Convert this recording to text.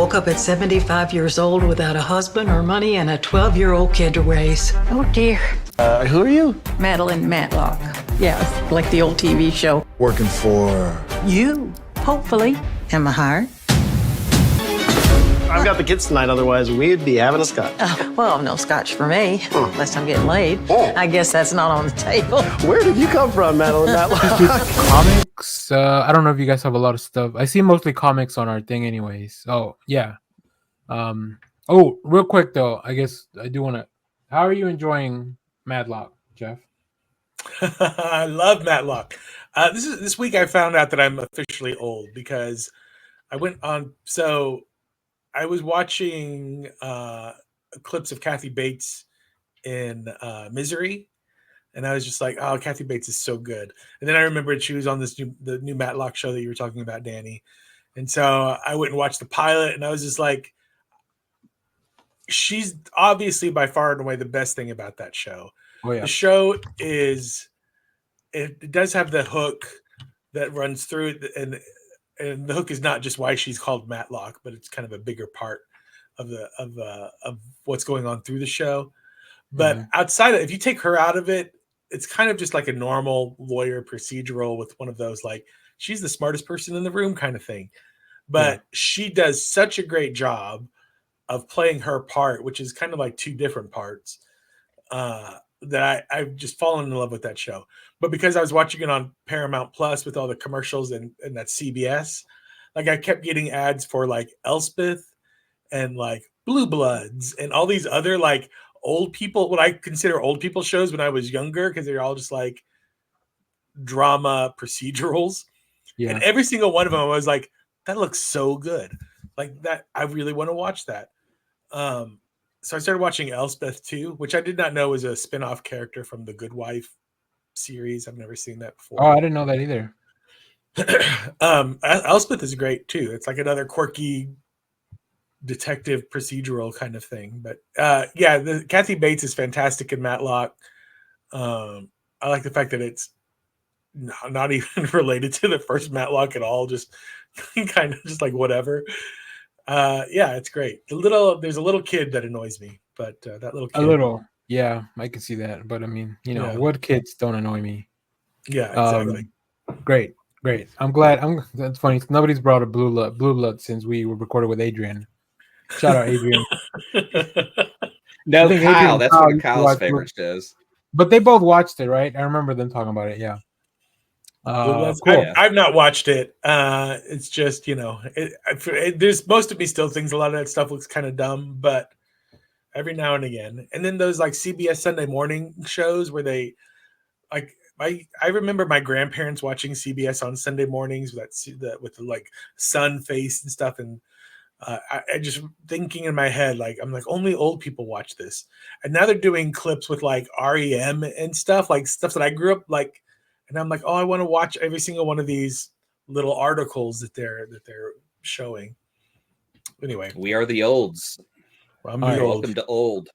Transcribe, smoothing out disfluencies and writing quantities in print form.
woke up at 75 years old without a husband or money and a 12-year-old kid to raise. Oh, dear. Who are you? Madeline Matlock. Yeah, like the old TV show. Working for... You, hopefully. Emma Hart. I've got the kids tonight, otherwise we'd be having a scotch. Well, no scotch for me, unless I'm getting laid. I guess that's not on the table. Where did you come from, Madeline Matlock? Comics. I don't know if you guys have a lot of stuff. I see mostly comics on our thing anyways. Oh, yeah. Oh, real quick though, I guess I do want to... How are you enjoying Matlock, Jeff? I love Matlock. This week I found out that I'm officially old because I went on... So I was watching clips of Kathy Bates in Misery, and I was just like, "Oh, Kathy Bates is so good." And then I remembered she was on the new Matlock show that you were talking about, Danny. And so I went and watched the pilot, and I was just like, she's obviously by far and away the best thing about that show. Oh yeah. The show it does have the hook that runs through it, and the hook is not just why she's called Matlock, but it's kind of a bigger part of what's going on through the show. But outside of, if you take her out of it, it's kind of just like a normal lawyer procedural with one of those, like, she's the smartest person in the room kind of thing. But she does such a great job of playing her part, which is kind of like two different parts, that I've just fallen in love with that show. But because I was watching it on Paramount Plus with all the commercials and that CBS, like I kept getting ads for like Elspeth and like Blue Bloods and all these other like old people, what I consider old people shows when I was younger, because they're all just like drama procedurals. Yeah. And every single one of them I was like, that looks so good. Like that, I really want to watch that. So I started watching Elspeth too, which I did not know was a spin-off character from the Good Wife series. I've never seen that before. Oh, I didn't know that either. Elspeth is great too. It's like another quirky detective procedural kind of thing. But Kathy Bates is fantastic in Matlock. I like the fact that it's not even related to the first Matlock at all. Just kind of just like whatever. It's great. There's a little kid that annoys me, but that little kid. Yeah, I can see that. But I mean, what kids don't annoy me? Yeah, exactly. Great. I'm glad. That's funny. Nobody's brought a blue blood since we were recorded with Adrian. Shout out, Adrian. No, Kyle. Adrian, that's one of Kyle's favorite shows. But they both watched it, right? I remember them talking about it. Yeah. Cool. I've not watched it. It's just, there's most of me still thinks a lot of that stuff looks kind of dumb, but every now and again. And then those like CBS Sunday morning shows where they like, I remember my grandparents watching CBS on Sunday mornings with the like sun face and stuff. And I just thinking in my head, like, I'm like, only old people watch this. And now they're doing clips with like REM and stuff, like stuff that I grew up like. And I'm like, oh, I want to watch every single one of these little articles that they're showing. Anyway, we are the olds. I'm the old. Welcome to old.